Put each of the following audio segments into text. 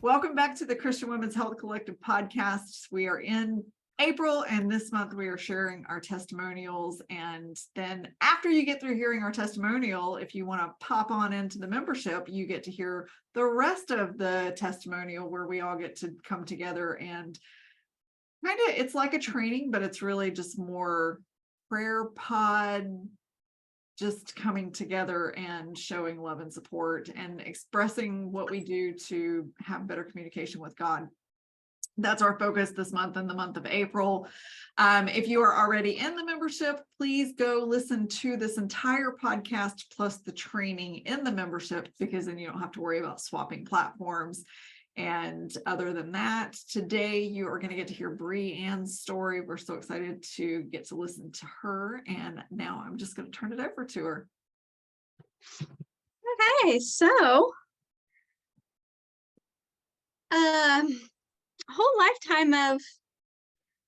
Welcome back to the Christian Women's Health Collective podcast. We are in April, and this month we are sharing our testimonials. And then after you get through hearing our testimonial, if you want to pop on into the membership, you get to hear the rest of the testimonial where we all get to come together and kind of, it's like a training, but it's really just more prayer pod, just coming together and showing love and support and expressing what we do to have better communication with God. That's our focus this month in the month of April. If you are already in the membership, please go listen to this entire podcast plus the training in the membership, because then you don't have to worry about swapping platforms. And other than that, today you are going to get to hear Breanne's story. We're so excited to get to listen to her. And now I'm just going to turn it over to her. Okay, so whole lifetime of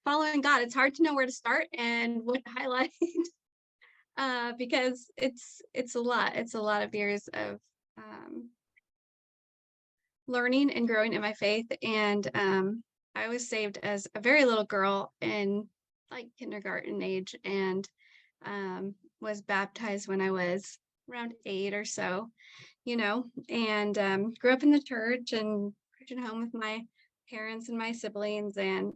following God. It's hard to know where to start and what to highlight because it's a lot. It's a lot of years of learning and growing in my faith. And I was saved as a very little girl in like kindergarten age, and was baptized when I was around 8 or so, and grew up in the church and Christian home with my parents and my siblings. And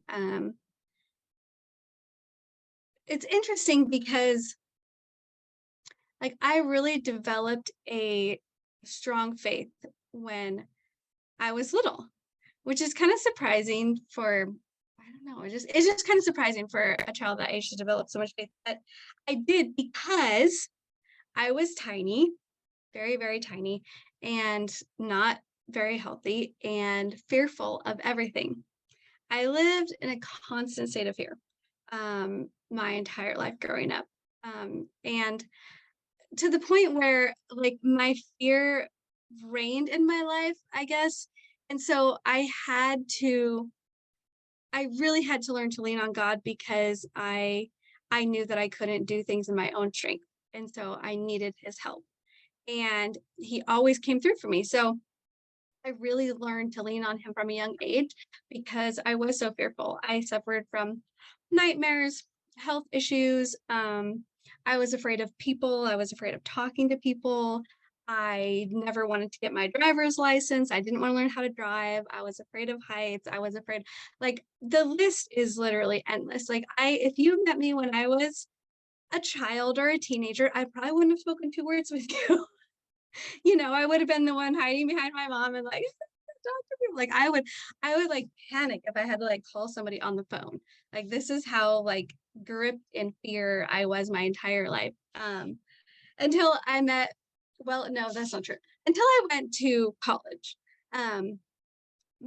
it's interesting because like I really developed a strong faith when I was little, which is kind of surprising for, I don't know, it's just kind of surprising for a child that age to develop so much faith. But I did, because I was tiny, very, very tiny, and not very healthy and fearful of everything. I lived in a constant state of fear my entire life growing up. And to the point where like my fear reigned in my life, I guess. And so I really had to learn to lean on God, because I knew that I couldn't do things in my own strength. And so I needed his help. And he always came through for me. So I really learned to lean on him from a young age, because I was so fearful. I suffered from nightmares, health issues. I was afraid of people. I was afraid of talking to people. I never wanted to get my driver's license. I didn't want to learn how to drive. I was afraid of heights. I was afraid, like the list is literally endless. Like if you met me when I was a child or a teenager, I probably wouldn't have spoken 2 words with you. I would have been the one hiding behind my mom and like talk to people. Like I would like panic if I had to like call somebody on the phone. Like this is how like gripped in fear I was my entire life. Until I met, well, no, that's not true. Until I went to college.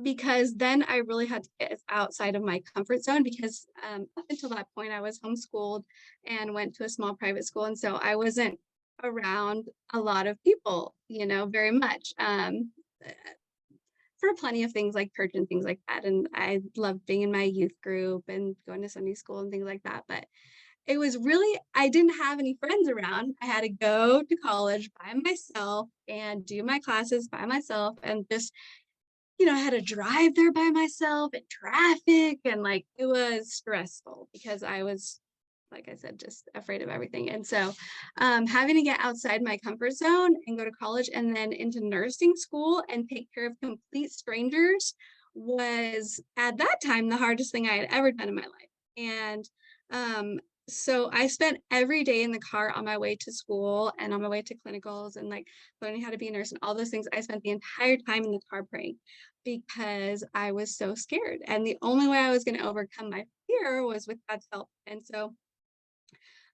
Because then I really had to get outside of my comfort zone, because up until that point I was homeschooled and went to a small private school. And so I wasn't around a lot of people, very much, for plenty of things like church and things like that. And I loved being in my youth group and going to Sunday school and things like that. But it was really, I didn't have any friends around. I had to go to college by myself and do my classes by myself, and just I had to drive there by myself in traffic, and like it was stressful because I was, like I said, just afraid of everything. And so having to get outside my comfort zone and go to college and then into nursing school and take care of complete strangers was at that time the hardest thing I had ever done in my life. And so I spent every day in the car on my way to school and on my way to clinicals and like learning how to be a nurse and all those things. I spent the entire time in the car praying, because I was so scared. And the only way I was going to overcome my fear was with God's help. And so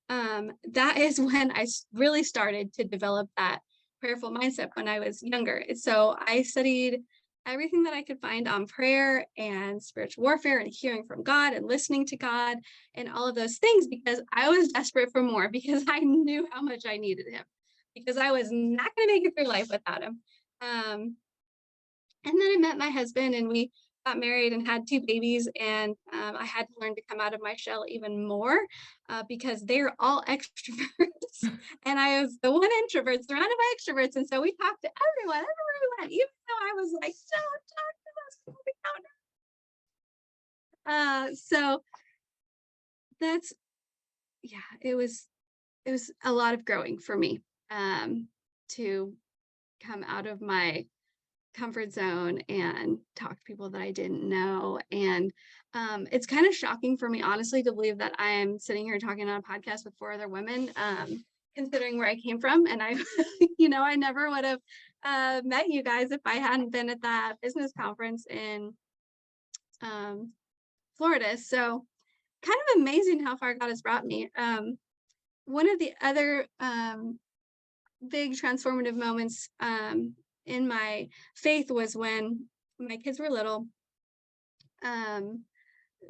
that is when I really started to develop that prayerful mindset when I was younger. So I studied everything that I could find on prayer and spiritual warfare and hearing from God and listening to God and all of those things, because I was desperate for more, because I knew how much I needed him, because I was not going to make it through life without him. And then I met my husband and we got married and had 2 babies. And I had to learn to come out of my shell even more because they're all extroverts. And I was the one introvert surrounded by extroverts. And so we talked to everyone everywhere we went, even though I was like, don't talk to those So that's, yeah, it was a lot of growing for me, to come out of my comfort zone and talk to people that I didn't know. And it's kind of shocking for me, honestly, to believe that I'm sitting here talking on a podcast with 4 other women, considering where I came from. And I, I never would have met you guys if I hadn't been at that business conference in Florida. So kind of amazing how far God has brought me. One of the other big transformative moments in my faith was when my kids were little,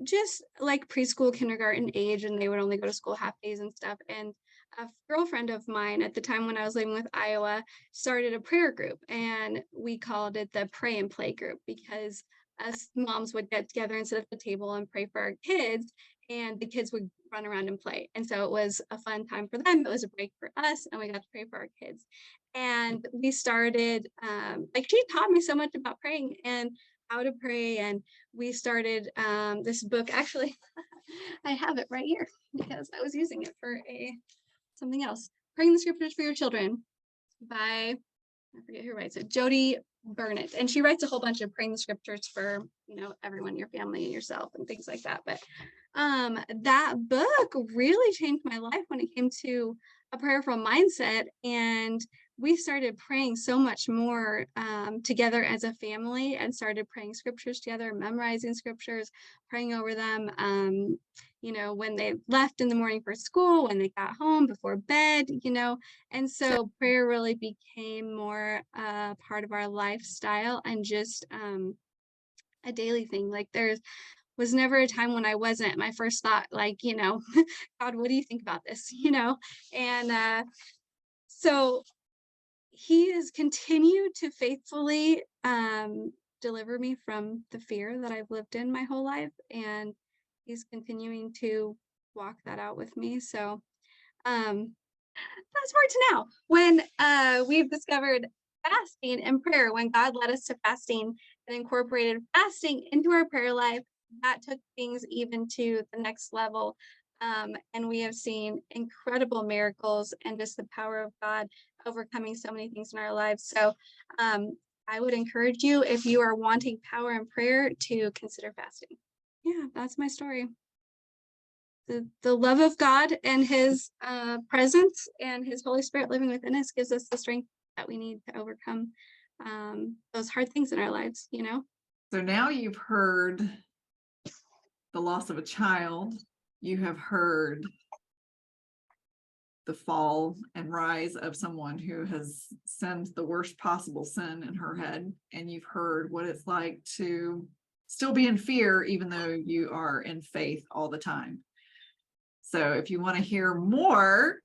just like preschool, kindergarten age, and they would only go to school half days and stuff. And a girlfriend of mine at the time when I was living with Iowa started a prayer group, and we called it the Pray and Play group, because us moms would get together and sit at the table and pray for our kids, and the kids would run around and play. And so it was a fun time for them. It was a break for us, and we got to pray for our kids. And we started, she taught me so much about praying and how to pray. And we started this book. Actually, I have it right here because I was using it for something else. Praying the Scriptures for Your Children by, I forget who writes it, Jody Burnett. And she writes a whole bunch of praying the scriptures for, everyone, your family and yourself and things like that. But that book really changed my life when it came to a prayerful mindset. And we started praying so much more together as a family, and started praying scriptures together, memorizing scriptures, praying over them, when they left in the morning for school, when they got home, before bed, and so prayer really became more part of our lifestyle, and just a daily thing. Like, there was never a time when I wasn't, my first thought, God, what do you think about this? And so He has continued to faithfully deliver me from the fear that I've lived in my whole life, and He's continuing to walk that out with me. So fast forward to now, when we've discovered fasting and prayer, when God led us to fasting and incorporated fasting into our prayer life, that took things even to the next level. And we have seen incredible miracles and just the power of God overcoming so many things in our lives. So I would encourage you, if you are wanting power in prayer, to consider fasting. Yeah, that's my story. The love of God and His presence and His Holy Spirit living within us gives us the strength that we need to overcome those hard things in our lives, So now you've heard the loss of a child. You have heard the fall and rise of someone who has sinned the worst possible sin in her head. And you've heard what it's like to still be in fear, even though you are in faith all the time. So if you want to hear more,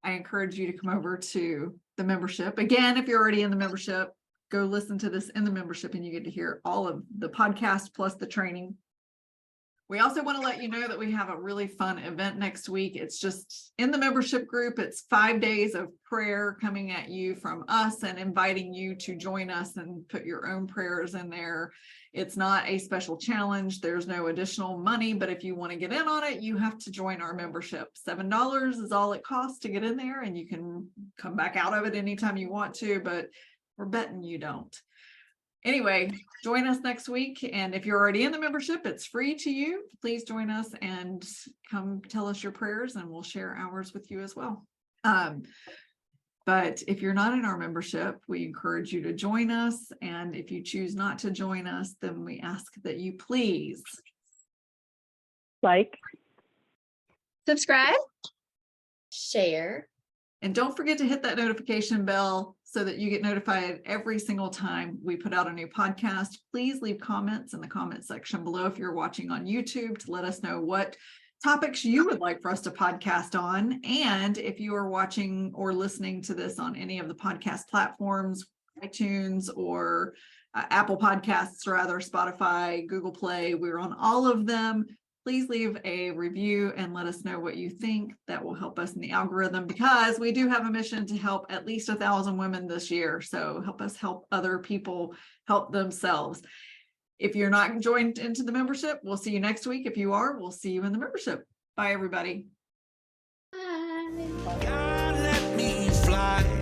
I encourage you to come over to the membership. Again, if you're already in the membership, go listen to this in the membership, and you get to hear all of the podcast plus the training. We also want to let you know that we have a really fun event next week. It's just in the membership group. It's 5 days of prayer coming at you from us, and inviting you to join us and put your own prayers in there. It's not a special challenge. There's no additional money, but if you want to get in on it, you have to join our membership. $7 is all it costs to get in there, and you can come back out of it anytime you want to, but we're betting you don't. Anyway, join us next week. And if you're already in the membership, it's free to you. Please join us and come tell us your prayers, and we'll share ours with you as well. But if you're not in our membership, we encourage you to join us. And if you choose not to join us, then we ask that you please like, subscribe, share, and don't forget to hit that notification bell so that you get notified every single time we put out a new podcast. Please leave comments in the comment section below if you're watching on YouTube, to let us know what topics you would like for us to podcast on. And if you are watching or listening to this on any of the podcast platforms, iTunes or Apple Podcasts, or rather Spotify, Google Play, we're on all of them. Please leave a review and let us know what you think. That will help us in the algorithm, because we do have a mission to help at least 1,000 women this year. So help us help other people help themselves. If you're not joined into the membership, we'll see you next week. If you are, we'll see you in the membership. Bye, everybody. Bye. God, let me fly.